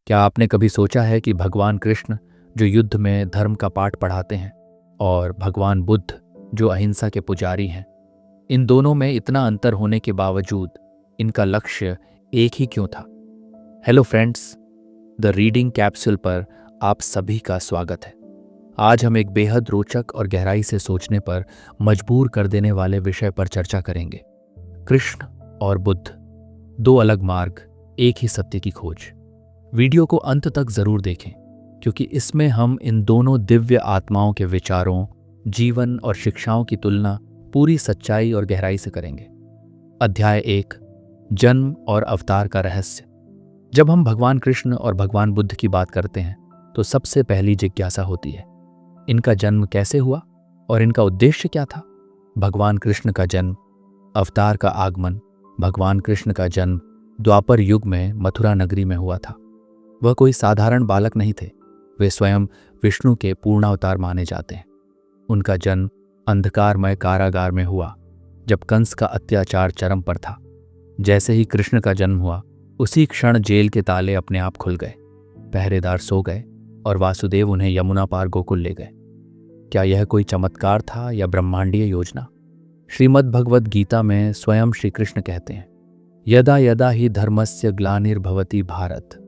क्या आपने कभी सोचा है कि भगवान कृष्ण जो युद्ध में धर्म का पाठ पढ़ाते हैं और भगवान बुद्ध जो अहिंसा के पुजारी हैं, इन दोनों में इतना अंतर होने के बावजूद इनका लक्ष्य एक ही क्यों था? Hello friends, the reading capsule पर आप सभी का स्वागत है। आज हम एक बेहद रोचक और गहराई से सोचने पर मजबूर कर देने वाले विषय पर चर्चा करेंगे। कृष्ण और बुद्ध, दो अलग मार्ग, एक ही सत्य की खोज। वीडियो को अंत तक जरूर देखें, क्योंकि इसमें हम इन दोनों दिव्य आत्माओं के विचारों, जीवन और शिक्षाओं की तुलना पूरी सच्चाई और गहराई से करेंगे। अध्याय 1, जन्म और अवतार का रहस्य। जब हम भगवान कृष्ण और भगवान बुद्ध की बात करते हैं तो सबसे पहली जिज्ञासा होती है, इनका जन्म कैसे हुआ और इनका उद्देश्य क्या था? भगवान कृष्ण का जन्म, अवतार का आगमन। भगवान कृष्ण का जन्म द्वापर युग में मथुरा नगरी में हुआ था। वह कोई साधारण बालक नहीं थे, वे स्वयं विष्णु के पूर्णावतार माने जाते हैं। उनका जन्म अंधकारमय कारागार में हुआ, जब कंस का अत्याचार चरम पर था। जैसे ही कृष्ण का जन्म हुआ, उसी क्षण जेल के ताले अपने आप खुल गए, पहरेदार सो गए और वासुदेव उन्हें यमुना पार गोकुल ले गए। क्या यह कोई चमत्कार था या ब्रह्मांडीय योजना? श्रीमद् भगवद गीता में स्वयं श्री कृष्ण कहते हैं, यदा यदा ही धर्मस्य ग्लानिर्भवति भारत,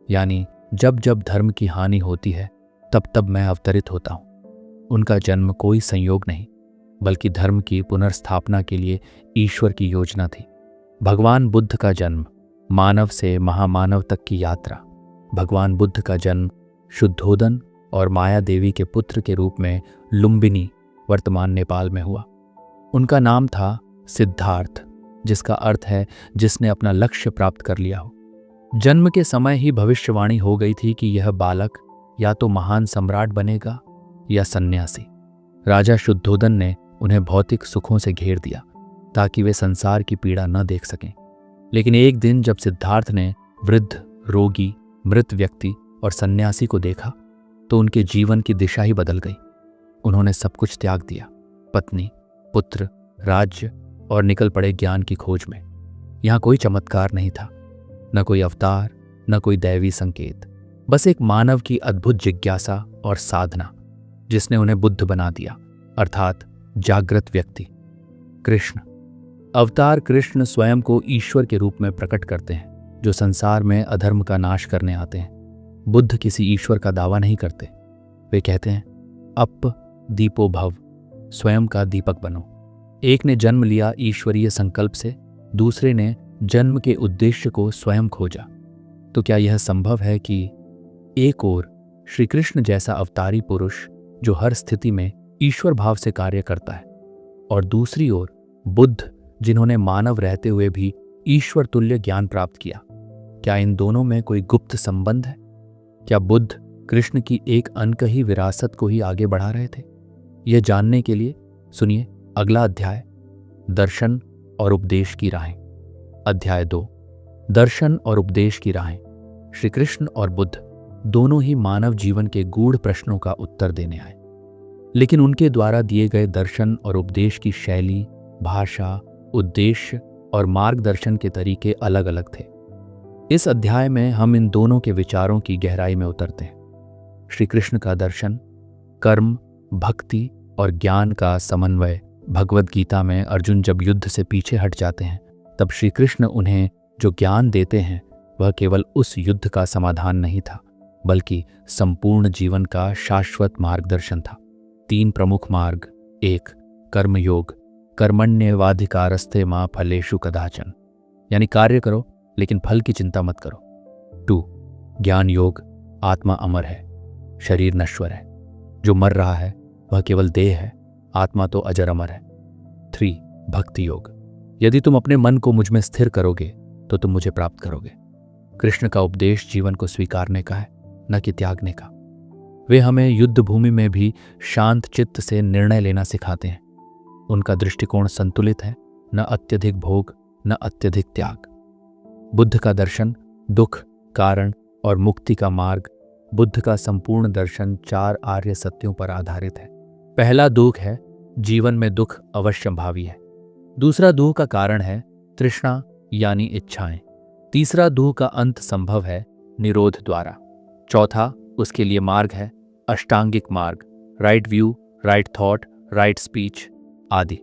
यानी जब जब धर्म की हानि होती है तब तब मैं अवतरित होता हूं। उनका जन्म कोई संयोग नहीं, बल्कि धर्म की पुनर्स्थापना के लिए ईश्वर की योजना थी। भगवान बुद्ध का जन्म, मानव से महामानव तक की यात्रा। भगवान बुद्ध का जन्म शुद्धोदन और माया देवी के पुत्र के रूप में लुम्बिनी, वर्तमान नेपाल में हुआ। उनका नाम था सिद्धार्थ, जिसका अर्थ है जिसने अपना लक्ष्य प्राप्त कर लिया हो। जन्म के समय ही भविष्यवाणी हो गई थी कि यह बालक या तो महान सम्राट बनेगा या सन्यासी। राजा शुद्धोदन ने उन्हें भौतिक सुखों से घेर दिया ताकि वे संसार की पीड़ा न देख सकें। लेकिन एक दिन जब सिद्धार्थ ने वृद्ध, रोगी, मृत व्यक्ति और सन्यासी को देखा तो उनके जीवन की दिशा ही बदल गई। उन्होंने सब कुछ त्याग दिया, पत्नी, पुत्र, राज्य, और निकल पड़े ज्ञान की खोज में। यहाँ कोई चमत्कार नहीं था, न कोई अवतार, न कोई दैवी संकेत, बस एक मानव की अद्भुत जिज्ञासा और साधना, जिसने उन्हें बुद्ध बना दिया, अर्थात जागृत व्यक्ति। कृष्ण अवतार कृष्ण स्वयं को ईश्वर के रूप में प्रकट करते हैं, जो संसार में अधर्म का नाश करने आते हैं। बुद्ध किसी ईश्वर का दावा नहीं करते। वे कहते हैं, अप दीपो भव, स्वयं का दीपक बनो। एक ने जन्म लिया ईश्वरीय संकल्प से, दूसरे ने जन्म के उद्देश्य को स्वयं खोजा। तो क्या यह संभव है कि एक ओर श्री कृष्ण जैसा अवतारी पुरुष जो हर स्थिति में ईश्वर भाव से कार्य करता है, और दूसरी ओर बुद्ध जिन्होंने मानव रहते हुए भी ईश्वर तुल्य ज्ञान प्राप्त किया, क्या इन दोनों में कोई गुप्त संबंध है? क्या बुद्ध कृष्ण की एक अनकही विरासत को ही आगे बढ़ा रहे थे? यह जानने के लिए सुनिए अगला अध्याय, दर्शन और उपदेश की राहें। अध्याय 2, दर्शन और उपदेश की राहें। श्री कृष्ण और बुद्ध दोनों ही मानव जीवन के गूढ़ प्रश्नों का उत्तर देने आए, लेकिन उनके द्वारा दिए गए दर्शन और उपदेश की शैली, भाषा, उद्देश्य और मार्गदर्शन के तरीके अलग अलग थे। इस अध्याय में हम इन दोनों के विचारों की गहराई में उतरते हैं। श्री कृष्ण का दर्शन, कर्म, भक्ति और ज्ञान का समन्वय। भगवद गीता में अर्जुन जब युद्ध से पीछे हट जाते हैं, तब श्री कृष्ण उन्हें जो ज्ञान देते हैं वह केवल उस युद्ध का समाधान नहीं था, बल्कि संपूर्ण जीवन का शाश्वत मार्गदर्शन था। 3 प्रमुख मार्ग। 1, कर्मयोग, कर्मण्येवाधिकारस्ते मा फलेषु कदाचन, यानी कार्य करो लेकिन फल की चिंता मत करो। 2, ज्ञान योग, आत्मा अमर है, शरीर नश्वर है, जो मर रहा है वह केवल देह है, आत्मा तो अजर अमर है। 3, भक्ति योग, यदि तुम अपने मन को मुझ में स्थिर करोगे तो तुम मुझे प्राप्त करोगे। कृष्ण का उपदेश जीवन को स्वीकारने का है, न कि त्यागने का। वे हमें युद्ध भूमि में भी शांत चित्त से निर्णय लेना सिखाते हैं। उनका दृष्टिकोण संतुलित है, न अत्यधिक भोग, न अत्यधिक त्याग। बुद्ध का दर्शन, दुख, कारण और मुक्ति का मार्ग। बुद्ध का संपूर्ण दर्शन 4 आर्य सत्यों पर आधारित है। पहला दुख है, जीवन में दुख अवश्यंभावी है। दूसरा दुख का कारण है तृष्णा यानी इच्छाएं। तीसरा दुख का अंत संभव है, निरोध द्वारा। चौथा उसके लिए मार्ग है अष्टांगिक मार्ग, right view, right thought, right speech आदि।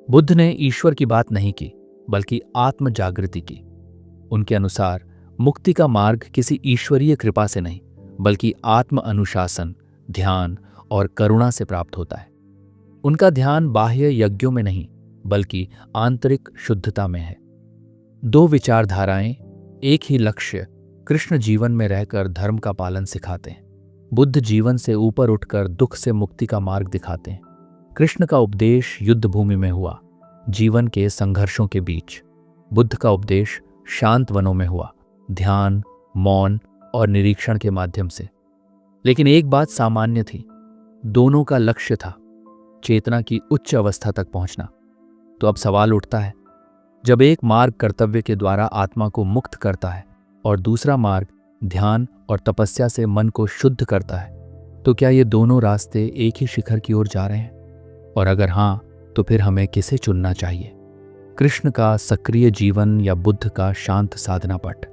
बुद्ध ने ईश्वर की बात नहीं की बल्कि आत्म जागृति की। उनके अनुसार मुक्ति का मार्ग किसी ईश्वरीय कृपा से नहीं बल्कि आत्म अनुशासन, ध्यान और करुणा से प्राप्त होता है। उनका ध्यान बाह्य यज्ञों में नहीं बल्कि आंतरिक शुद्धता में है। दो विचारधाराएं, एक ही लक्ष्य, कृष्ण जीवन में रहकर धर्म का पालन सिखाते हैं। बुद्ध जीवन से ऊपर उठकर दुख से मुक्ति का मार्ग दिखाते हैं। कृष्ण का उपदेश युद्ध भूमि में हुआ, जीवन के संघर्षों के बीच। बुद्ध का उपदेश शांत वनों में हुआ, ध्यान, मौन और निरीक्षण के माध्यम से। लेकिन एक बात सामान्य थी, दोनों का लक्ष्य था चेतना की उच्च अवस्था तक पहुंचना। तो अब सवाल उठता है, जब एक मार्ग कर्तव्य के द्वारा आत्मा को मुक्त करता है और दूसरा मार्ग ध्यान और तपस्या से मन को शुद्ध करता है, तो क्या ये दोनों रास्ते एक ही शिखर की ओर जा रहे हैं? और अगर हां, तो फिर हमें किसे चुनना चाहिए? कृष्ण का सक्रिय जीवन या बुद्ध का शांत साधना पट?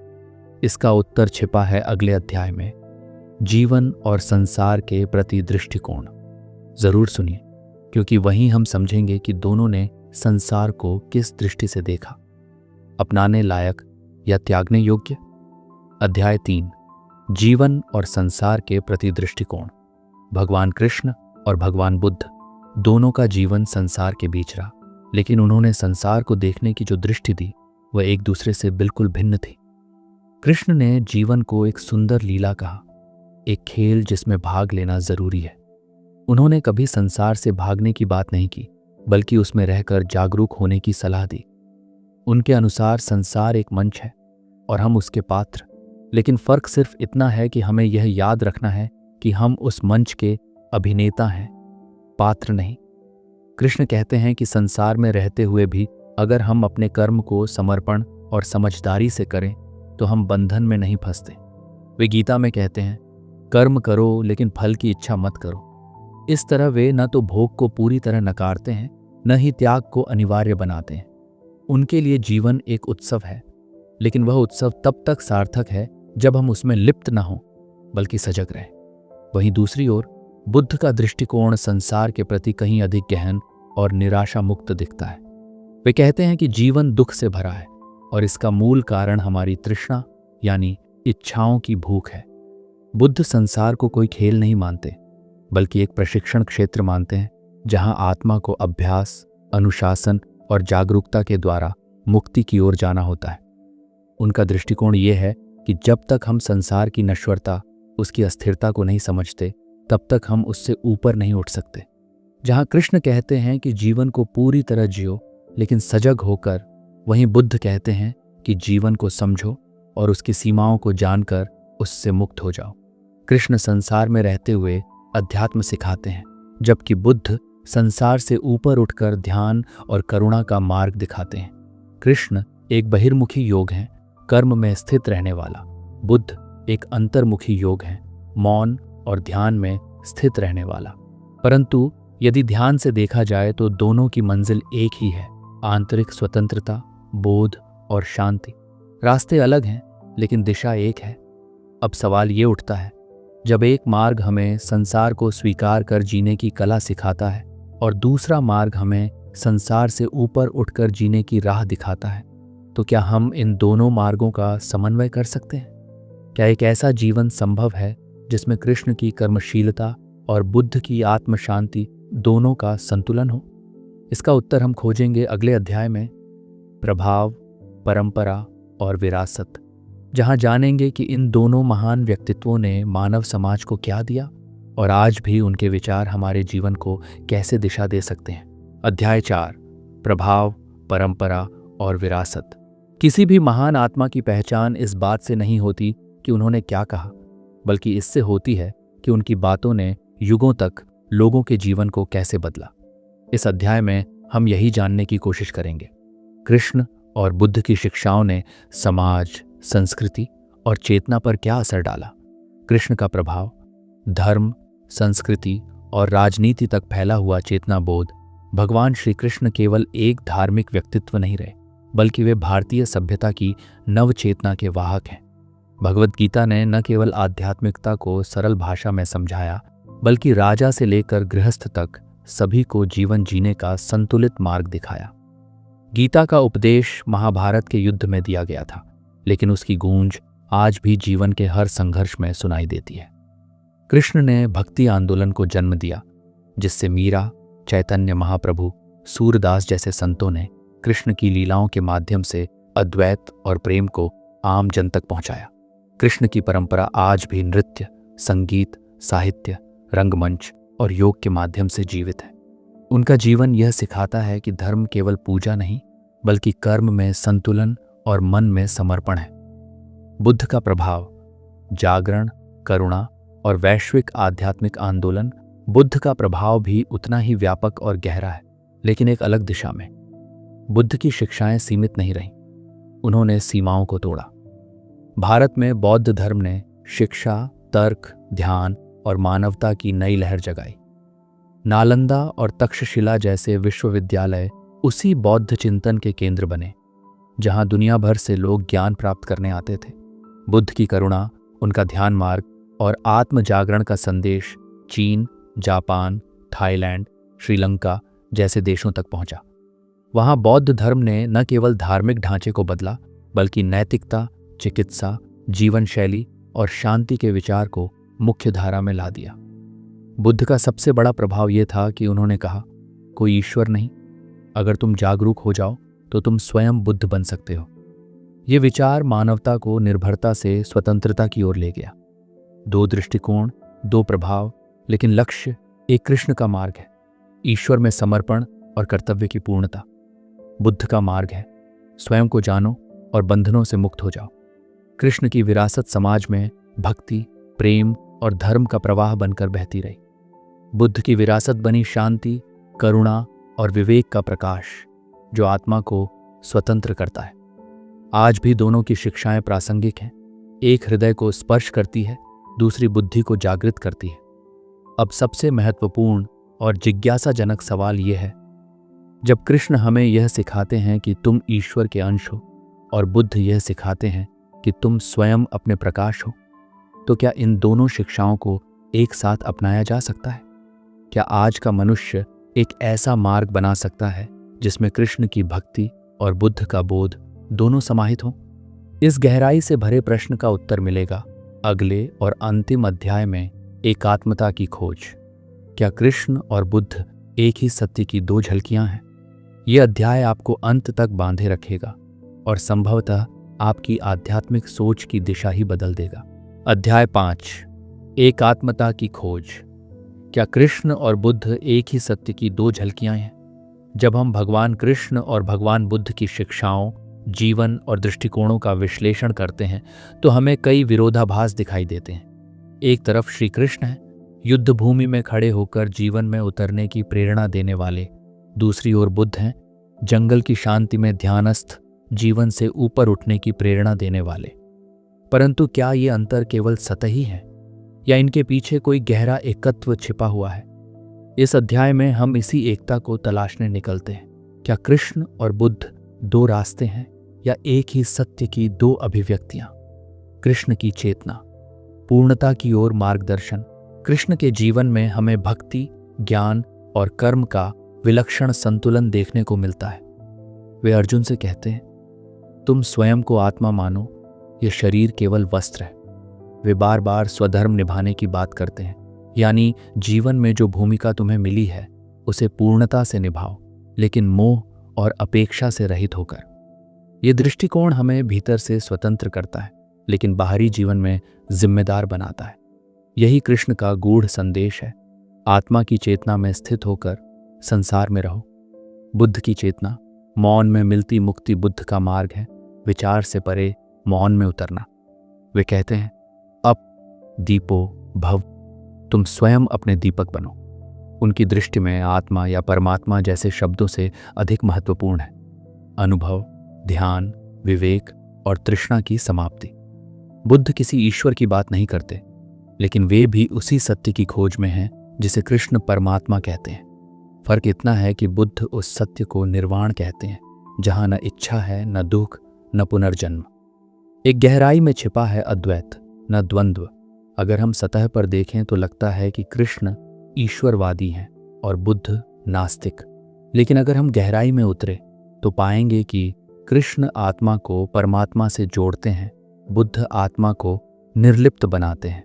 इसका उत्तर छिपा है अगले अध्याय में, जीवन और संसार के प्रति दृष्टिकोण। जरूर सुनिए, क्योंकि वहीं हम समझेंगे कि दोनों ने संसार को किस दृष्टि से देखा, अपनाने लायक या त्यागने योग्य। अध्याय 3, जीवन और संसार के प्रति दृष्टिकोण। भगवान कृष्ण और भगवान बुद्ध दोनों का जीवन संसार के बीच रहा, लेकिन उन्होंने संसार को देखने की जो दृष्टि दी वह एक दूसरे से बिल्कुल भिन्न थी। कृष्ण ने जीवन को एक सुंदर लीला कहा, एक खेल जिसमें भाग लेना जरूरी है। उन्होंने कभी संसार से भागने की बात नहीं की, बल्कि उसमें रहकर जागरूक होने की सलाह दी। उनके अनुसार संसार एक मंच है और हम उसके पात्र, लेकिन फर्क सिर्फ इतना है कि हमें यह याद रखना है कि हम उस मंच के अभिनेता हैं, पात्र नहीं। कृष्ण कहते हैं कि संसार में रहते हुए भी अगर हम अपने कर्म को समर्पण और समझदारी से करें तो हम बंधन में नहीं फंसते। वे गीता में कहते हैं, कर्म करो लेकिन फल की इच्छा मत करो। इस तरह वे न तो भोग को पूरी तरह नकारते हैं, न ही त्याग को अनिवार्य बनाते हैं। उनके लिए जीवन एक उत्सव है, लेकिन वह उत्सव तब तक सार्थक है जब हम उसमें लिप्त न हों, बल्कि सजग रहें। वहीं दूसरी ओर बुद्ध का दृष्टिकोण संसार के प्रति कहीं अधिक गहन और निराशा मुक्त दिखता है। वे कहते हैं कि जीवन दुख से भरा है और इसका मूल कारण हमारी तृष्णा यानी इच्छाओं की भूख है। बुद्ध संसार को कोई खेल नहीं मानते, बल्कि एक प्रशिक्षण क्षेत्र मानते हैं जहां आत्मा को अभ्यास, अनुशासन और जागरूकता के द्वारा मुक्ति की ओर जाना होता है। उनका दृष्टिकोण यह है कि जब तक हम संसार की नश्वरता, उसकी अस्थिरता को नहीं समझते, तब तक हम उससे ऊपर नहीं उठ सकते। जहां कृष्ण कहते हैं कि जीवन को पूरी तरह जियो लेकिन सजग होकर, वहीं बुद्ध कहते हैं कि जीवन को समझो और उसकी सीमाओं को जानकर उससे मुक्त हो जाओ। कृष्ण संसार में रहते हुए अध्यात्म सिखाते हैं, जबकि बुद्ध संसार से ऊपर उठकर ध्यान और करुणा का मार्ग दिखाते हैं। कृष्ण एक बहिर्मुखी योग हैं, कर्म में स्थित रहने वाला। बुद्ध एक अंतर्मुखी योग है, मौन और ध्यान में स्थित रहने वाला। परंतु यदि ध्यान से देखा जाए तो दोनों की मंजिल एक ही है, आंतरिक स्वतंत्रता, बोध और शांति। रास्ते अलग हैं लेकिन दिशा एक है। अब सवाल ये उठता है, जब एक मार्ग हमें संसार को स्वीकार कर जीने की कला सिखाता है और दूसरा मार्ग हमें संसार से ऊपर उठकर जीने की राह दिखाता है, तो क्या हम इन दोनों मार्गों का समन्वय कर सकते हैं? क्या एक ऐसा जीवन संभव है जिसमें कृष्ण की कर्मशीलता और बुद्ध की आत्म शांति दोनों का संतुलन हो? इसका उत्तर हम खोजेंगे अगले अध्याय में, प्रभाव, परंपरा और विरासत, जहां जानेंगे कि इन दोनों महान व्यक्तित्वों ने मानव समाज को क्या दिया और आज भी उनके विचार हमारे जीवन को कैसे दिशा दे सकते हैं। अध्याय 4, प्रभाव, परंपरा और विरासत। किसी भी महान आत्मा की पहचान इस बात से नहीं होती कि उन्होंने क्या कहा, बल्कि इससे होती है कि उनकी बातों ने युगों तक लोगों के जीवन को कैसे बदला। इस अध्याय में हम यही जानने की कोशिश करेंगे, कृष्ण और बुद्ध की शिक्षाओं ने समाज, संस्कृति और चेतना पर क्या असर डाला। कृष्ण का प्रभाव, धर्म, संस्कृति और राजनीति तक फैला हुआ चेतना बोध। भगवान श्री कृष्ण केवल एक धार्मिक व्यक्तित्व नहीं रहे, बल्कि वे भारतीय सभ्यता की नव चेतना के वाहक हैं। भगवत गीता ने न केवल आध्यात्मिकता को सरल भाषा में समझाया, बल्कि राजा से लेकर गृहस्थ तक सभी को जीवन जीने का संतुलित मार्ग दिखाया। गीता का उपदेश महाभारत के युद्ध में दिया गया था, लेकिन उसकी गूंज आज भी जीवन के हर संघर्ष में सुनाई देती है। कृष्ण ने भक्ति आंदोलन को जन्म दिया, जिससे मीरा, चैतन्य महाप्रभु, सूरदास जैसे संतों ने कृष्ण की लीलाओं के माध्यम से अद्वैत और प्रेम को आम जन तक पहुंचाया। कृष्ण की परंपरा आज भी नृत्य, संगीत, साहित्य, रंगमंच और योग के माध्यम से जीवित है। उनका जीवन यह सिखाता है कि धर्म केवल पूजा नहीं, बल्कि कर्म में संतुलन और मन में समर्पण है। बुद्ध का प्रभाव, जागरण, करुणा और वैश्विक आध्यात्मिक आंदोलन। बुद्ध का प्रभाव भी उतना ही व्यापक और गहरा है, लेकिन एक अलग दिशा में। बुद्ध की शिक्षाएं सीमित नहीं रहीं, उन्होंने सीमाओं को तोड़ा। भारत में बौद्ध धर्म ने शिक्षा, तर्क, ध्यान और मानवता की नई लहर जगाई। नालंदा और तक्षशिला जैसे विश्वविद्यालय उसी बौद्ध चिंतन के केंद्र बने, जहां दुनिया भर से लोग ज्ञान प्राप्त करने आते थे। बुद्ध की करुणा, उनका ध्यान मार्ग और आत्म जागरण का संदेश चीन, जापान, थाईलैंड, श्रीलंका जैसे देशों तक पहुंचा। वहां बौद्ध धर्म ने न केवल धार्मिक ढांचे को बदला, बल्कि नैतिकता, चिकित्सा, जीवन शैली और शांति के विचार को मुख्य धारा में ला दिया। बुद्ध का सबसे बड़ा प्रभाव यह था कि उन्होंने कहा, कोई ईश्वर नहीं, अगर तुम जागरूक हो जाओ तो तुम स्वयं बुद्ध बन सकते हो। ये विचार मानवता को निर्भरता से स्वतंत्रता की ओर ले गया। दो दृष्टिकोण, दो प्रभाव, लेकिन लक्ष्य एक कृष्ण का मार्ग है, ईश्वर में समर्पण और कर्तव्य की पूर्णता। बुद्ध का मार्ग है, स्वयं को जानो और बंधनों से मुक्त हो जाओ। कृष्ण की विरासत समाज में भक्ति, प्रेम और धर्म का प्रवाह बनकर बहती रही। बुद्ध की विरासत बनी शांति, करुणा और विवेक का प्रकाश, जो आत्मा को स्वतंत्र करता है। आज भी दोनों की शिक्षाएं प्रासंगिक हैं। एक हृदय को स्पर्श करती है, दूसरी बुद्धि को जागृत करती है। अब सबसे महत्वपूर्ण और जिज्ञासाजनक सवाल यह है, जब कृष्ण हमें यह सिखाते हैं कि तुम ईश्वर के अंश हो और बुद्ध यह सिखाते हैं कि तुम स्वयं अपने प्रकाश हो, तो क्या इन दोनों शिक्षाओं को एक साथ अपनाया जा सकता है? क्या आज का मनुष्य एक ऐसा मार्ग बना सकता है जिसमें कृष्ण की भक्ति और बुद्ध का बोध दोनों समाहित हों? इस गहराई से भरे प्रश्न का उत्तर मिलेगा अगले और अंतिम अध्याय में, एकात्मता की खोज। क्या कृष्ण और बुद्ध एक ही सत्य की दो झलकियां हैं? यह अध्याय आपको अंत तक बांधे रखेगा और संभवतः आपकी आध्यात्मिक सोच की दिशा ही बदल देगा। अध्याय 5, एकात्मता की खोज। क्या कृष्ण और बुद्ध एक ही सत्य की दो झलकियां हैं? जब हम भगवान कृष्ण और भगवान बुद्ध की शिक्षाओं, जीवन और दृष्टिकोणों का विश्लेषण करते हैं तो हमें कई विरोधाभास दिखाई देते हैं। एक तरफ श्री कृष्ण हैं, युद्ध भूमि में खड़े होकर जीवन में उतरने की प्रेरणा देने वाले। दूसरी ओर बुद्ध हैं, जंगल की शांति में ध्यानस्थ, जीवन से ऊपर उठने की प्रेरणा देने वाले। परंतु क्या ये अंतर केवल सतही है या इनके पीछे कोई गहरा एकत्व छिपा हुआ है? इस अध्याय में हम इसी एकता को तलाशने निकलते हैं। क्या कृष्ण और बुद्ध दो रास्ते हैं या एक ही सत्य की दो अभिव्यक्तियां? कृष्ण की चेतना, पूर्णता की ओर मार्गदर्शन। कृष्ण के जीवन में हमें भक्ति, ज्ञान और कर्म का विलक्षण संतुलन देखने को मिलता है। वे अर्जुन से कहते हैं, तुम स्वयं को आत्मा मानो, यह शरीर केवल वस्त्र है। वे बार बार स्वधर्म निभाने की बात करते हैं, यानी जीवन में जो भूमिका तुम्हें मिली है उसे पूर्णता से निभाओ, लेकिन मोह और अपेक्षा से रहित होकर। यह दृष्टिकोण हमें भीतर से स्वतंत्र करता है, लेकिन बाहरी जीवन में जिम्मेदार बनाता है। यही कृष्ण का गूढ़ संदेश है। आत्मा की चेतना में स्थित होकर संसार में रहो। बुद्ध की चेतना, मौन में मिलती मुक्ति बुद्ध का मार्ग है। विचार से परे मौन में उतरना। वे कहते हैं, अप दीपो भव, तुम स्वयं अपने दीपक बनो। उनकी दृष्टि में आत्मा या परमात्मा जैसे शब्दों से अधिक महत्वपूर्ण है अनुभव, ध्यान, विवेक और तृष्णा की समाप्ति। बुद्ध किसी ईश्वर की बात नहीं करते, लेकिन वे भी उसी सत्य की खोज में हैं जिसे कृष्ण परमात्मा कहते हैं। फर्क इतना है कि बुद्ध उस सत्य को निर्वाण कहते हैं, जहां न इच्छा है, न दुख, न पुनर्जन्म। एक गहराई में छिपा है अद्वैत, न द्वंद्व। अगर हम सतह पर देखें तो लगता है कि कृष्ण ईश्वरवादी हैं और बुद्ध नास्तिक। लेकिन अगर हम गहराई में उतरे तो पाएंगे कि कृष्ण आत्मा को परमात्मा से जोड़ते हैं, बुद्ध आत्मा को निर्लिप्त बनाते हैं।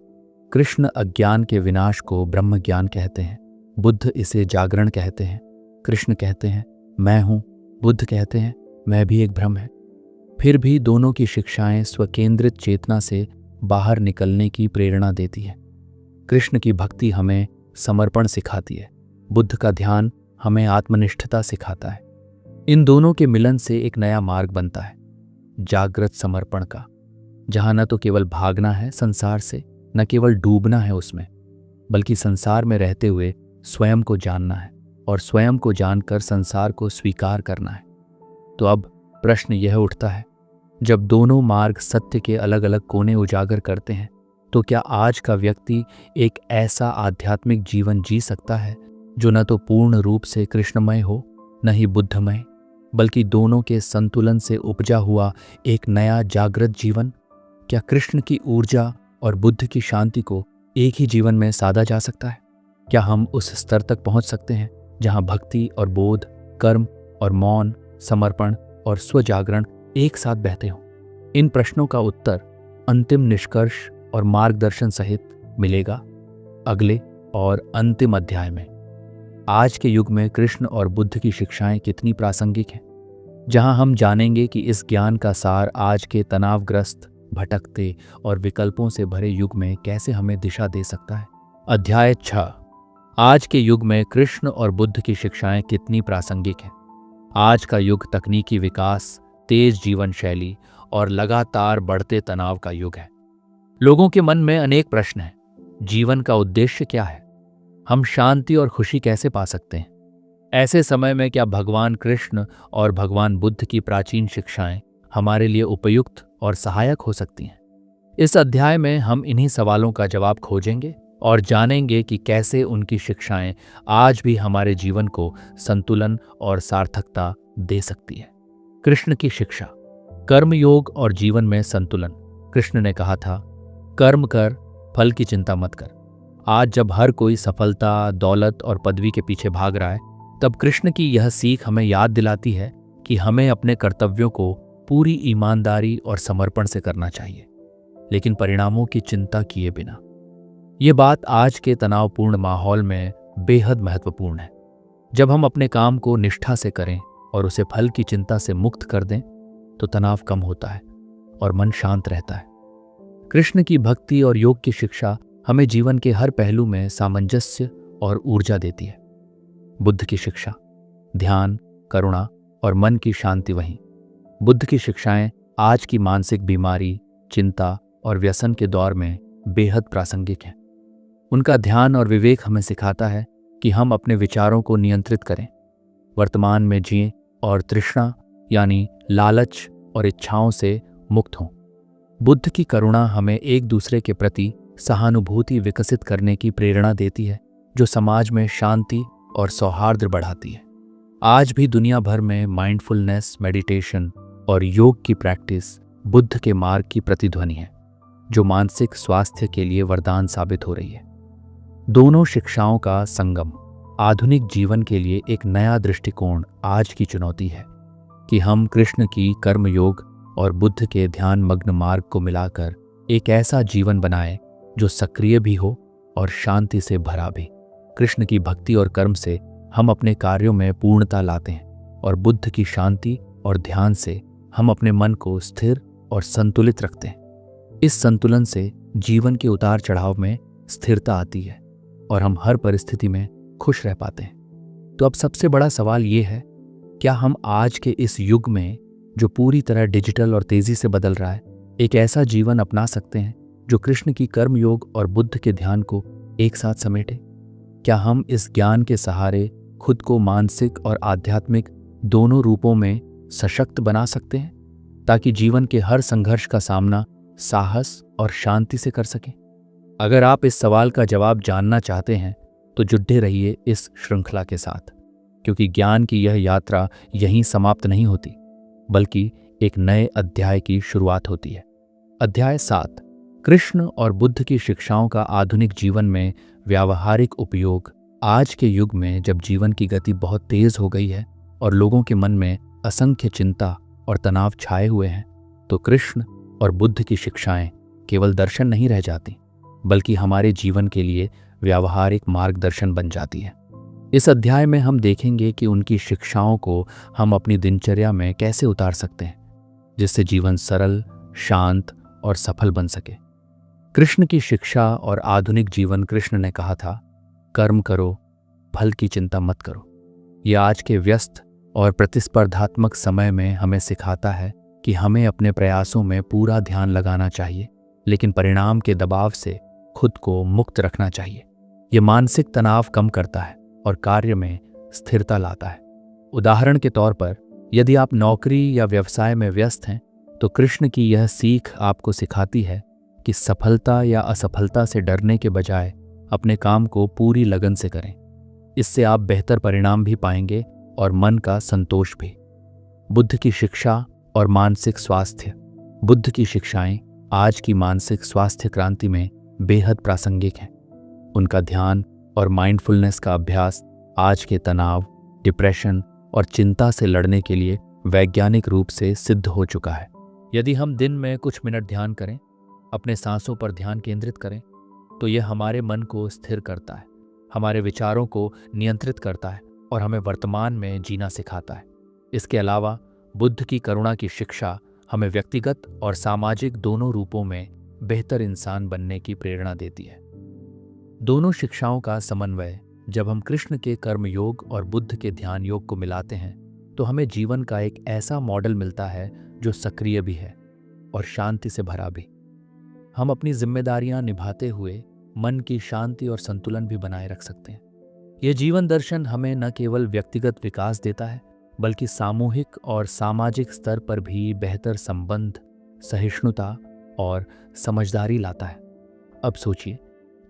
कृष्ण अज्ञान के विनाश को ब्रह्म ज्ञान कहते हैं, बुद्ध इसे जागरण कहते हैं। कृष्ण कहते हैं मैं हूं, बुद्ध कहते हैं मैं भी एक भ्रम है। फिर भी दोनों की शिक्षाएं स्वकेंद्रित चेतना से बाहर निकलने की प्रेरणा देती है। कृष्ण की भक्ति हमें समर्पण सिखाती है, बुद्ध का ध्यान हमें आत्मनिष्ठता सिखाता है। इन दोनों के मिलन से एक नया मार्ग बनता है, जागृत समर्पण का, जहां न तो केवल भागना है संसार से, न केवल डूबना है उसमें, बल्कि संसार में रहते हुए स्वयं को जानना है और स्वयं को जानकर संसार को स्वीकार करना है। तो अब प्रश्न यह उठता है, जब दोनों मार्ग सत्य के अलग अलग कोने उजागर करते हैं, तो क्या आज का व्यक्ति एक ऐसा आध्यात्मिक जीवन जी सकता है जो न तो पूर्ण रूप से कृष्णमय हो, न ही बुद्धमय, बल्कि दोनों के संतुलन से उपजा हुआ एक नया जागृत जीवन? क्या कृष्ण की ऊर्जा और बुद्ध की शांति को एक ही जीवन में साधा जा सकता है? क्या हम उस स्तर तक पहुंच सकते हैं जहां भक्ति और बोध, कर्म और मौन, समर्पण और स्वजागरण एक साथ बहते हों? इन प्रश्नों का उत्तर अंतिम निष्कर्ष और मार्गदर्शन सहित मिलेगा अगले और अंतिम अध्याय में। आज के युग में कृष्ण और बुद्ध की शिक्षाएं कितनी प्रासंगिक हैं, जहां हम जानेंगे कि इस ज्ञान का सार आज के तनावग्रस्त, भटकते और विकल्पों से भरे युग में कैसे हमें दिशा दे सकता है। अध्याय 6। आज के युग में कृष्ण और बुद्ध की शिक्षाएं कितनी प्रासंगिक हैं। आज का युग तकनीकी विकास, तेज जीवन शैली और लगातार बढ़ते तनाव का युग है। लोगों के मन में अनेक प्रश्न हैं। जीवन का उद्देश्य क्या है? हम शांति और खुशी कैसे पा सकते हैं? ऐसे समय में क्या भगवान कृष्ण और भगवान बुद्ध की प्राचीन शिक्षाएं हमारे लिए उपयुक्त और सहायक हो सकती हैं? इस अध्याय में हम इन्हीं सवालों का जवाब खोजेंगे और जानेंगे कि कैसे उनकी शिक्षाएं आज भी हमारे जीवन को संतुलन और सार्थकता दे सकती है। कृष्ण की शिक्षा, कर्मयोग और जीवन में संतुलन। कृष्ण ने कहा था, कर्म कर, फल की चिंता मत कर। आज जब हर कोई सफलता, दौलत और पदवी के पीछे भाग रहा है, तब कृष्ण की यह सीख हमें याद दिलाती है कि हमें अपने कर्तव्यों को पूरी ईमानदारी और समर्पण से करना चाहिए, लेकिन परिणामों की चिंता किए बिना। ये बात आज के तनावपूर्ण माहौल में बेहद महत्वपूर्ण है। जब हम अपने काम को निष्ठा से करें और उसे फल की चिंता से मुक्त कर दें, तो तनाव कम होता है और मन शांत रहता है। कृष्ण की भक्ति और योग की शिक्षा हमें जीवन के हर पहलू में सामंजस्य और ऊर्जा देती है। बुद्ध की शिक्षा, ध्यान, करुणा और मन की शांति वहीं। बुद्ध की शिक्षाएं आज की मानसिक बीमारी, चिंता और व्यसन के दौर में बेहद प्रासंगिक हैं। उनका ध्यान और विवेक हमें सिखाता है कि हम अपने विचारों को नियंत्रित करें, वर्तमान में जिएं और तृष्णा यानी लालच और इच्छाओं से मुक्त हों। बुद्ध की करुणा हमें एक दूसरे के प्रति सहानुभूति विकसित करने की प्रेरणा देती है, जो समाज में शांति और सौहार्द बढ़ाती है। आज भी दुनिया भर में माइंडफुलनेस, मेडिटेशन और योग की प्रैक्टिस बुद्ध के मार्ग की प्रतिध्वनि है, जो मानसिक स्वास्थ्य के लिए वरदान साबित हो रही है। दोनों शिक्षाओं का संगम आधुनिक जीवन के लिए एक नया दृष्टिकोण आज की चुनौती है कि हम कृष्ण की कर्मयोग और बुद्ध के ध्यान मग्न मार्ग को मिलाकर एक ऐसा जीवन बनाएं जो सक्रिय भी हो और शांति से भरा भी। कृष्ण की भक्ति और कर्म से हम अपने कार्यों में पूर्णता लाते हैं और बुद्ध की शांति और ध्यान से हम अपने मन को स्थिर और संतुलित रखते हैं। इस संतुलन से जीवन के उतार चढ़ाव में स्थिरता आती है और हम हर परिस्थिति में खुश रह पाते हैं। तो अब सबसे बड़ा सवाल ये है, क्या हम आज के इस युग में जो पूरी तरह डिजिटल और तेजी से बदल रहा है, एक ऐसा जीवन अपना सकते हैं जो कृष्ण की कर्मयोग और बुद्ध के ध्यान को एक साथ समेटे? क्या हम इस ज्ञान के सहारे खुद को मानसिक और आध्यात्मिक दोनों रूपों में सशक्त बना सकते हैं, ताकि जीवन के हर संघर्ष का सामना साहस और शांति से कर सकें? अगर आप इस सवाल का जवाब जानना चाहते हैं तो जुड़े रहिए इस श्रृंखला के साथ, क्योंकि ज्ञान की यह यात्रा यहीं समाप्त नहीं होती, बल्कि एक नए अध्याय की शुरुआत होती है। अध्याय 7। कृष्ण और बुद्ध की शिक्षाओं का आधुनिक जीवन में व्यावहारिक उपयोग। आज के युग में जब जीवन की गति बहुत तेज हो गई है और लोगों के मन में असंख्य चिंता और तनाव छाए हुए हैं, तो कृष्ण और बुद्ध की शिक्षाएं केवल दर्शन नहीं रह जाती, बल्कि हमारे जीवन के लिए व्यावहारिक मार्गदर्शन बन जाती है। इस अध्याय में हम देखेंगे कि उनकी शिक्षाओं को हम अपनी दिनचर्या में कैसे उतार सकते हैं, जिससे जीवन सरल, शांत और सफल बन सके। कृष्ण की शिक्षा और आधुनिक जीवन। कृष्ण ने कहा था, कर्म करो, फल की चिंता मत करो। यह आज के व्यस्त और प्रतिस्पर्धात्मक समय में हमें सिखाता है कि हमें अपने प्रयासों में पूरा ध्यान लगाना चाहिए, लेकिन परिणाम के दबाव से खुद को मुक्त रखना चाहिए। यह मानसिक तनाव कम करता है और कार्य में स्थिरता लाता है। उदाहरण के तौर पर, यदि आप नौकरी या व्यवसाय में व्यस्त हैं, तो कृष्ण की यह सीख आपको सिखाती है कि सफलता या असफलता से डरने के बजाय अपने काम को पूरी लगन से करें। इससे आप बेहतर परिणाम भी पाएंगे और मन का संतोष भी। बुद्ध की शिक्षा और मानसिक स्वास्थ्य। बुद्ध की शिक्षाएं आज की मानसिक स्वास्थ्य क्रांति में बेहद प्रासंगिक हैं। उनका ध्यान और माइंडफुलनेस का अभ्यास आज के तनाव, डिप्रेशन और चिंता से लड़ने के लिए वैज्ञानिक रूप से सिद्ध हो चुका है। यदि हम दिन में कुछ मिनट ध्यान करें, अपने सांसों पर ध्यान केंद्रित करें, तो यह हमारे मन को स्थिर करता है, हमारे विचारों को नियंत्रित करता है और हमें वर्तमान में जीना सिखाता है। इसके अलावा बुद्ध की करुणा की शिक्षा हमें व्यक्तिगत और सामाजिक दोनों रूपों में बेहतर इंसान बनने की प्रेरणा देती है। दोनों शिक्षाओं का समन्वय, जब हम कृष्ण के कर्म योग और बुद्ध के ध्यान योग को मिलाते हैं, तो हमें जीवन का एक ऐसा मॉडल मिलता है जो सक्रिय भी है और शांति से भरा भी। हम अपनी जिम्मेदारियां निभाते हुए मन की शांति और संतुलन भी बनाए रख सकते हैं। यह जीवन दर्शन हमें न केवल व्यक्तिगत विकास देता है, बल्कि सामूहिक और सामाजिक स्तर पर भी बेहतर संबंध, सहिष्णुता और समझदारी लाता है। अब सोचिए,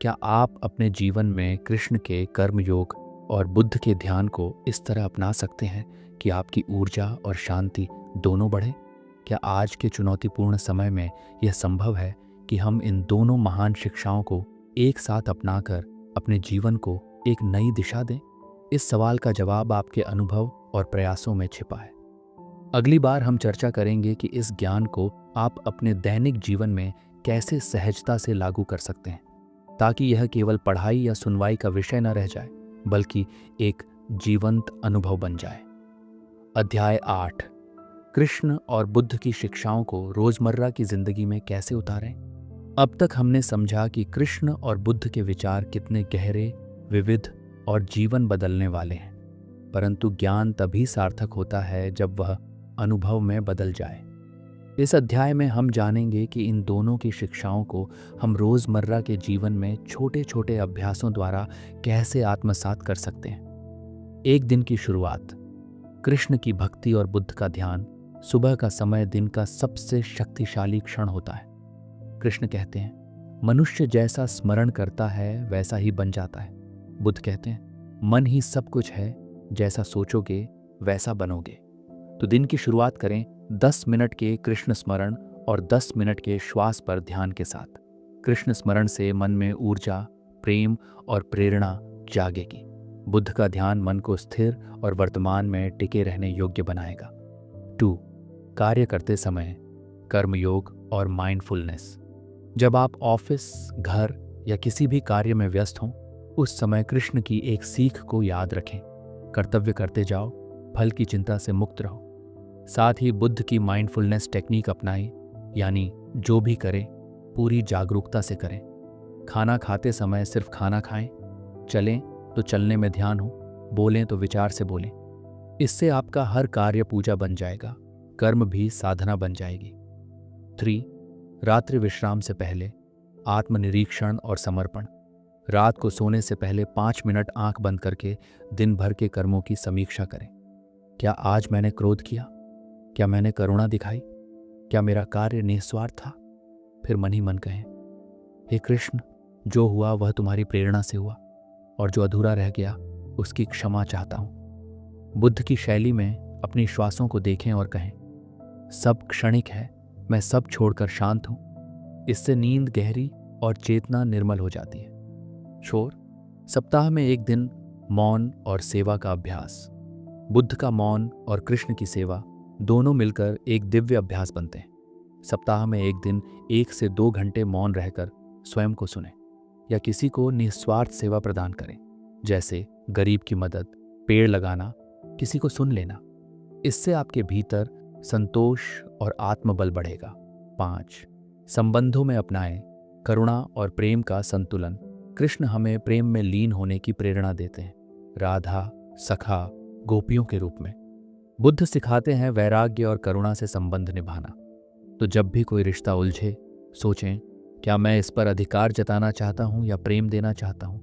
क्या आप अपने जीवन में कृष्ण के कर्मयोग और बुद्ध के ध्यान को इस तरह अपना सकते हैं कि आपकी ऊर्जा और शांति दोनों बढ़े? क्या आज के चुनौतीपूर्ण समय में यह संभव है कि हम इन दोनों महान शिक्षाओं को एक साथ अपनाकर अपने जीवन को एक नई दिशा दें? इस सवाल का जवाब आपके अनुभव और प्रयासों में छिपा है। अगली बार हम चर्चा करेंगे कि इस ज्ञान को आप अपने दैनिक जीवन में कैसे सहजता से लागू कर सकते हैं, ताकि यह केवल पढ़ाई या सुनवाई का विषय न रह जाए, बल्कि एक जीवंत अनुभव बन जाए। अध्याय 8। कृष्ण और बुद्ध की शिक्षाओं को रोजमर्रा की जिंदगी में कैसे उतारें? अब तक हमने समझा कि कृष्ण और बुद्ध के विचार कितने गहरे, विविध और जीवन बदलने वाले हैं, परंतु ज्ञान तभी सार्थक होता है जब वह अनुभव में बदल जाए। इस अध्याय में हम जानेंगे कि इन दोनों की शिक्षाओं को हम रोजमर्रा के जीवन में छोटे छोटे अभ्यासों द्वारा कैसे आत्मसात कर सकते हैं। एक दिन की शुरुआत। कृष्ण की भक्ति और बुद्ध का ध्यान। सुबह का समय दिन का सबसे शक्तिशाली क्षण होता है। कृष्ण कहते हैं, मनुष्य जैसा स्मरण करता है वैसा ही बन जाता है। बुद्ध कहते हैं, मन ही सब कुछ है, जैसा सोचोगे वैसा बनोगे। तो दिन की शुरुआत करें 10 मिनट के कृष्ण स्मरण और 10 मिनट के श्वास पर ध्यान के साथ। कृष्ण स्मरण से मन में ऊर्जा, प्रेम और प्रेरणा जागेगी। बुद्ध का ध्यान मन को स्थिर और वर्तमान में टिके रहने योग्य बनाएगा। 2. कार्य करते समय कर्मयोग और माइंडफुलनेस। जब आप ऑफिस, घर या किसी भी कार्य में व्यस्त हों, उस समय कृष्ण की एक सीख को याद रखें। कर्तव्य करते जाओ, फल की चिंता से मुक्त रहो। साथ ही बुद्ध की माइंडफुलनेस टेक्निक अपनाएं, यानी जो भी करें पूरी जागरूकता से करें। खाना खाते समय सिर्फ खाना खाएं, चलें तो चलने में ध्यान हो, बोलें तो विचार से बोलें। इससे आपका हर कार्य पूजा बन जाएगा, कर्म भी साधना बन जाएगी। 3. रात्रि विश्राम से पहले आत्मनिरीक्षण और समर्पण। रात को सोने से पहले 5 मिनट आंख बंद करके दिन भर के कर्मों की समीक्षा करें। क्या आज मैंने क्रोध किया? क्या मैंने करुणा दिखाई? क्या मेरा कार्य निस्वार्थ था? फिर मन ही मन कहें, हे कृष्ण, जो हुआ वह तुम्हारी प्रेरणा से हुआ और जो अधूरा रह गया उसकी क्षमा चाहता हूँ। बुद्ध की शैली में अपनी श्वासों को देखें और कहें, सब क्षणिक है, मैं सब छोड़कर शांत हूँ, इससे नींद गहरी और चेतना निर्मल हो जाती है। शोर, सप्ताह में एक दिन मौन और सेवा का अभ्यास। बुद्ध का मौन और कृष्ण की सेवा दोनों मिलकर एक दिव्य अभ्यास बनते हैं। सप्ताह में एक दिन 1 से 2 घंटे मौन रहकर स्वयं को सुने या किसी को निस्वार्थ सेवा प्रदान करें, जैसे गरीब की मदद, पेड़ लगाना, किसी को सुन लेना। इससे आपके भीतर संतोष और आत्मबल बढ़ेगा। 5. संबंधों में अपनाएं करुणा और प्रेम का संतुलन। कृष्ण हमें प्रेम में लीन होने की प्रेरणा देते हैं, राधा, सखा, गोपियों के रूप में। बुद्ध सिखाते हैं वैराग्य और करुणा से संबंध निभाना। तो जब भी कोई रिश्ता उलझे, सोचें, क्या मैं इस पर अधिकार जताना चाहता हूं या प्रेम देना चाहता हूं?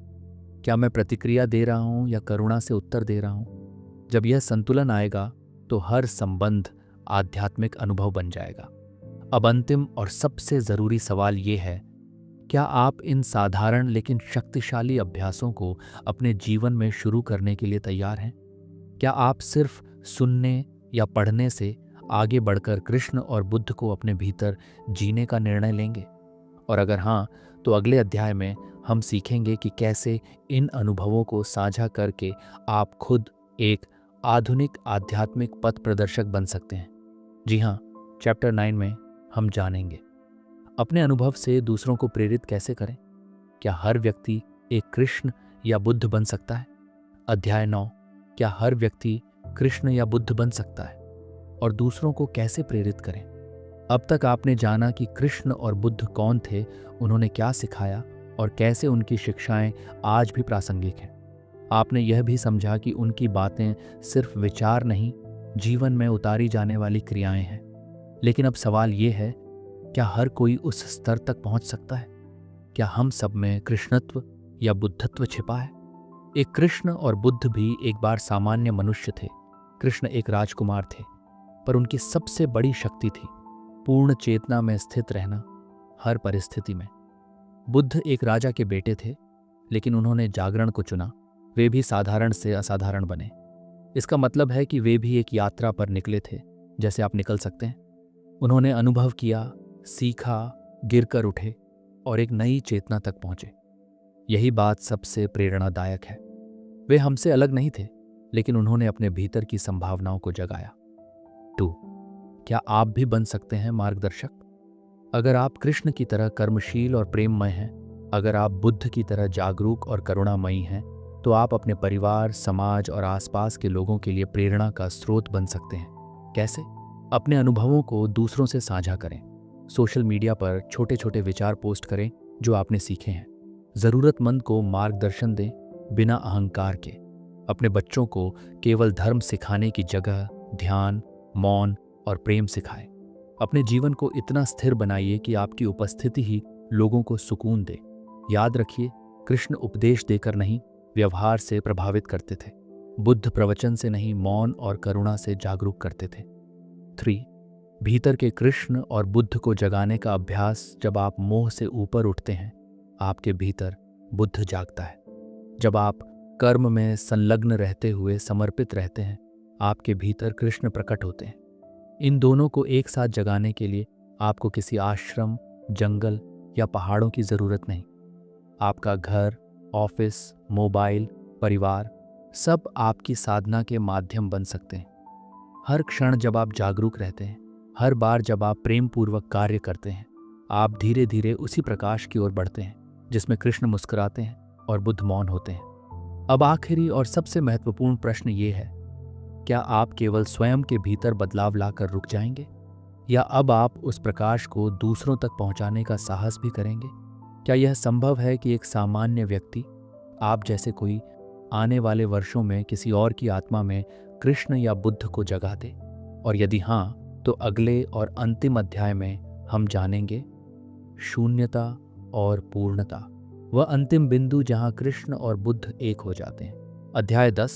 क्या मैं प्रतिक्रिया दे रहा हूं या करुणा से उत्तर दे रहा हूं? जब यह संतुलन आएगा तो हर संबंध आध्यात्मिक अनुभव बन जाएगा। अब अंतिम और सबसे जरूरी सवाल ये है, क्या आप इन साधारण लेकिन शक्तिशाली अभ्यासों को अपने जीवन में शुरू करने के लिए तैयार हैं? क्या आप सिर्फ सुनने या पढ़ने से आगे बढ़कर कृष्ण और बुद्ध को अपने भीतर जीने का निर्णय लेंगे? और अगर हाँ, तो अगले अध्याय में हम सीखेंगे कि कैसे इन अनुभवों को साझा करके आप खुद एक आधुनिक आध्यात्मिक पथ प्रदर्शक बन सकते हैं। जी हाँ, चैप्टर 9 में हम जानेंगे अपने अनुभव से दूसरों को प्रेरित कैसे करें। क्या हर व्यक्ति एक कृष्ण या बुद्ध बन सकता है? अध्याय 9, क्या हर व्यक्ति कृष्ण या बुद्ध बन सकता है और दूसरों को कैसे प्रेरित करें? अब तक आपने जाना कि कृष्ण और बुद्ध कौन थे, उन्होंने क्या सिखाया और कैसे उनकी शिक्षाएं आज भी प्रासंगिक हैं। आपने यह भी समझा कि उनकी बातें सिर्फ विचार नहीं, जीवन में उतारी जाने वाली क्रियाएं हैं। लेकिन अब सवाल ये है, क्या हर कोई उस स्तर तक पहुंच सकता है? क्या हम सब में कृष्णत्व या बुद्धत्व छिपा है? एक कृष्ण और बुद्ध भी एक बार सामान्य मनुष्य थे। कृष्ण एक राजकुमार थे, पर उनकी सबसे बड़ी शक्ति थी पूर्ण चेतना में स्थित रहना हर परिस्थिति में। बुद्ध एक राजा के बेटे थे, लेकिन उन्होंने जागरण को चुना। वे भी साधारण से असाधारण बने। इसका मतलब है कि वे भी एक यात्रा पर निकले थे, जैसे आप निकल सकते हैं। उन्होंने अनुभव किया, सीखा, गिरकर उठे और एक नई चेतना तक पहुंचे। यही बात सबसे प्रेरणादायक है। वे हमसे अलग नहीं थे, लेकिन उन्होंने अपने भीतर की संभावनाओं को जगाया। 2. क्या आप भी बन सकते हैं मार्गदर्शक? अगर आप कृष्ण की तरह कर्मशील और प्रेममय हैं, अगर आप बुद्ध की तरह जागरूक और करुणामयी हैं, तो आप अपने परिवार, समाज और आसपास के लोगों के लिए प्रेरणा का स्रोत बन सकते हैं। कैसे? अपने अनुभवों को दूसरों से साझा करें। सोशल मीडिया पर छोटे छोटे विचार पोस्ट करें जो आपने सीखे हैं। जरूरतमंद को मार्गदर्शन दें बिना अहंकार के। अपने बच्चों को केवल धर्म सिखाने की जगह ध्यान, मौन और प्रेम सिखाएं। अपने जीवन को इतना स्थिर बनाइए कि आपकी उपस्थिति ही लोगों को सुकून दे। याद रखिए, कृष्ण उपदेश देकर नहीं, व्यवहार से प्रभावित करते थे। बुद्ध प्रवचन से नहीं, मौन और करुणा से जागरूक करते थे। 3. भीतर के कृष्ण और बुद्ध को जगाने का अभ्यास। जब आप मोह से ऊपर उठते हैं, आपके भीतर बुद्ध जागता है। जब आप कर्म में संलग्न रहते हुए समर्पित रहते हैं, आपके भीतर कृष्ण प्रकट होते हैं। इन दोनों को एक साथ जगाने के लिए आपको किसी आश्रम, जंगल या पहाड़ों की जरूरत नहीं। आपका घर, ऑफिस, मोबाइल, परिवार सब आपकी साधना के माध्यम बन सकते हैं। हर क्षण जब आप जागरूक रहते हैं, हर बार जब आप प्रेम पूर्वक कार्य करते हैं, आप धीरे धीरे उसी प्रकाश की ओर बढ़ते हैं जिसमें कृष्ण मुस्कुराते हैं और बुद्ध मौन होते हैं। अब आखिरी और सबसे महत्वपूर्ण प्रश्न ये है, क्या आप केवल स्वयं के भीतर बदलाव लाकर रुक जाएंगे, या अब आप उस प्रकाश को दूसरों तक पहुंचाने का साहस भी करेंगे? क्या यह संभव है कि एक सामान्य व्यक्ति, आप जैसे कोई, आने वाले वर्षों में किसी और की आत्मा में कृष्ण या बुद्ध को जगा दे? और यदि हाँ, तो अगले और अंतिम अध्याय में हम जानेंगे शून्यता और पूर्णता, वह अंतिम बिंदु जहां कृष्ण और बुद्ध एक हो जाते हैं। अध्याय 10,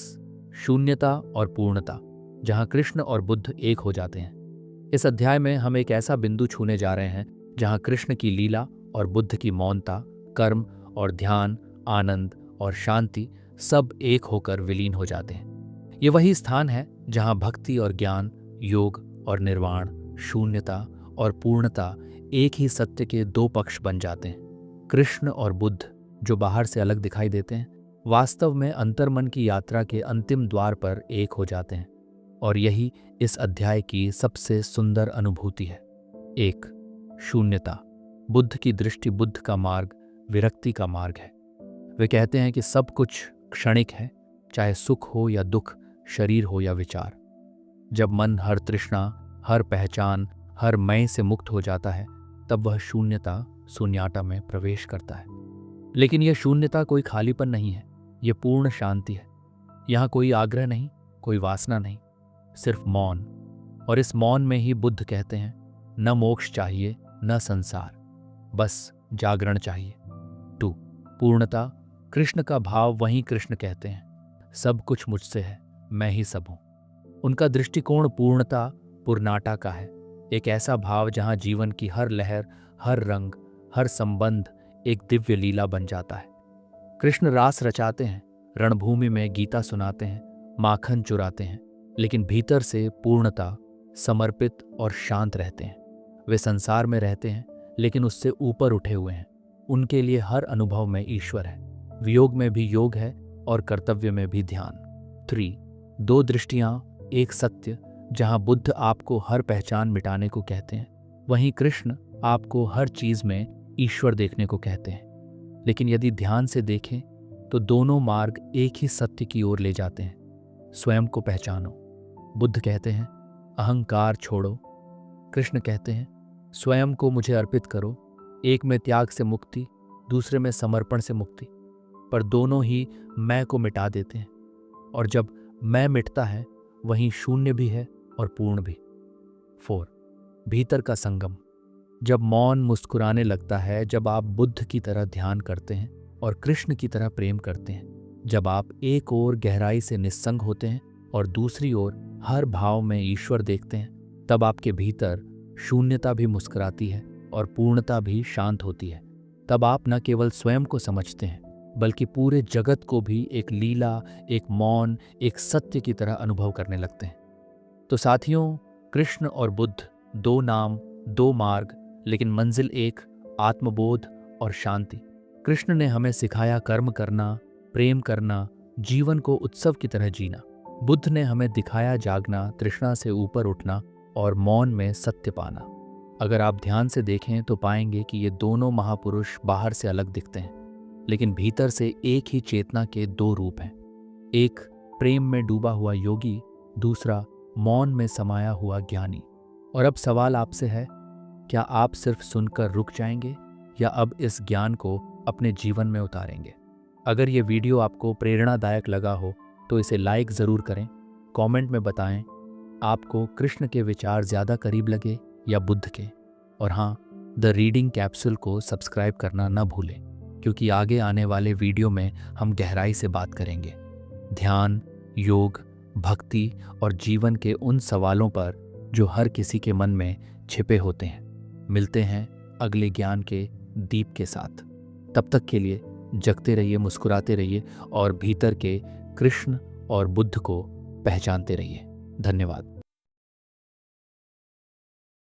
शून्यता और पूर्णता, जहां कृष्ण और बुद्ध एक हो जाते हैं। इस अध्याय में हम एक ऐसा बिंदु छूने जा रहे हैं जहां कृष्ण की लीला और बुद्ध की मौनता, कर्म और ध्यान, आनंद और शांति सब एक होकर विलीन हो जाते हैं। ये वही स्थान है जहां भक्ति और ज्ञान, योग और निर्वाण, शून्यता और पूर्णता एक ही सत्य के दो पक्ष बन जाते हैं। कृष्ण और बुद्ध जो बाहर से अलग दिखाई देते हैं, वास्तव में अंतर्मन की यात्रा के अंतिम द्वार पर एक हो जाते हैं। और यही इस अध्याय की सबसे सुंदर अनुभूति है। एक, शून्यता। बुद्ध की दृष्टि, बुद्ध का मार्ग विरक्ति का मार्ग है। वे कहते हैं कि सब कुछ क्षणिक है, चाहे सुख हो या दुख, शरीर हो या विचार। जब मन हर तृष्णा, हर पहचान, हर मैं से मुक्त हो जाता है, तब वह शून्यता, शून्याटा में प्रवेश करता है। लेकिन यह शून्यता कोई खालीपन नहीं है, यह पूर्ण शांति है। यहाँ कोई आग्रह नहीं, कोई वासना नहीं, सिर्फ मौन। और इस मौन में ही बुद्ध कहते हैं, न मोक्ष चाहिए, न संसार, बस जागरण चाहिए। 2, पूर्णता। कृष्ण का भाव वहीं कृष्ण कहते हैं, सब कुछ मुझसे है, मैं ही सब हूं। उनका दृष्टिकोण पूर्णता, पूर्णाटा का है। एक ऐसा भाव जहां जीवन की हर लहर, हर रंग, हर संबंध एक दिव्य लीला बन जाता है। कृष्ण रास रचाते हैं, रणभूमि में गीता सुनाते हैं, माखन चुराते हैं, लेकिन भीतर से पूर्णता, समर्पित और शांत रहते हैं। वे संसार में रहते हैं, लेकिन उससे ऊपर उठे हुए हैं। उनके लिए हर अनुभव में ईश्वर है, वियोग में भी योग है और कर्तव्य में भी ध्यान। 3, दो दृष्टियां, एक सत्य। जहां बुद्ध आपको हर पहचान मिटाने को कहते हैं, वहीं कृष्ण आपको हर चीज में ईश्वर देखने को कहते हैं। लेकिन यदि ध्यान से देखें तो दोनों मार्ग एक ही सत्य की ओर ले जाते हैं। स्वयं को पहचानो। बुद्ध कहते हैं, अहंकार छोड़ो। कृष्ण कहते हैं, स्वयं को मुझे अर्पित करो। एक में त्याग से मुक्ति, दूसरे में समर्पण से मुक्ति। पर दोनों ही मैं को मिटा देते हैं। और जब मैं मिटता है, वहीं शून्य भी है और पूर्ण भी। 4, भीतर का संगम। जब मौन मुस्कुराने लगता है, जब आप बुद्ध की तरह ध्यान करते हैं और कृष्ण की तरह प्रेम करते हैं, जब आप एक ओर गहराई से निस्संग होते हैं और दूसरी ओर हर भाव में ईश्वर देखते हैं, तब आपके भीतर शून्यता भी मुस्कुराती है और पूर्णता भी शांत होती है। तब आप न केवल स्वयं को समझते हैं, बल्कि पूरे जगत को भी एक लीला, एक मौन, एक सत्य की तरह अनुभव करने लगते हैं। तो साथियों, कृष्ण और बुद्ध, दो नाम, दो मार्ग, लेकिन मंजिल एक, आत्मबोध और शांति। कृष्ण ने हमें सिखाया कर्म करना, प्रेम करना, जीवन को उत्सव की तरह जीना। बुद्ध ने हमें दिखाया जागना, तृष्णा से ऊपर उठना और मौन में सत्य पाना। अगर आप ध्यान से देखें तो पाएंगे कि ये दोनों महापुरुष बाहर से अलग दिखते हैं, लेकिन भीतर से एक ही चेतना के दो रूप हैं। एक प्रेम में डूबा हुआ योगी, दूसरा मौन में समाया हुआ ज्ञानी। और अब सवाल आपसे है, क्या आप सिर्फ सुनकर रुक जाएंगे या अब इस ज्ञान को अपने जीवन में उतारेंगे? अगर ये वीडियो आपको प्रेरणादायक लगा हो तो इसे लाइक ज़रूर करें। कमेंट में बताएं आपको कृष्ण के विचार ज़्यादा करीब लगे या बुद्ध के। और हाँ, द रीडिंग कैप्सूल को सब्सक्राइब करना न भूलें, क्योंकि आगे आने वाले वीडियो में हम गहराई से बात करेंगे ध्यान, योग, भक्ति और जीवन के उन सवालों पर जो हर किसी के मन में छिपे होते हैं। मिलते हैं अगले ज्ञान के दीप के साथ। तब तक के लिए जगते रहिए, मुस्कुराते रहिए और भीतर के कृष्ण और बुद्ध को पहचानते रहिए। धन्यवाद।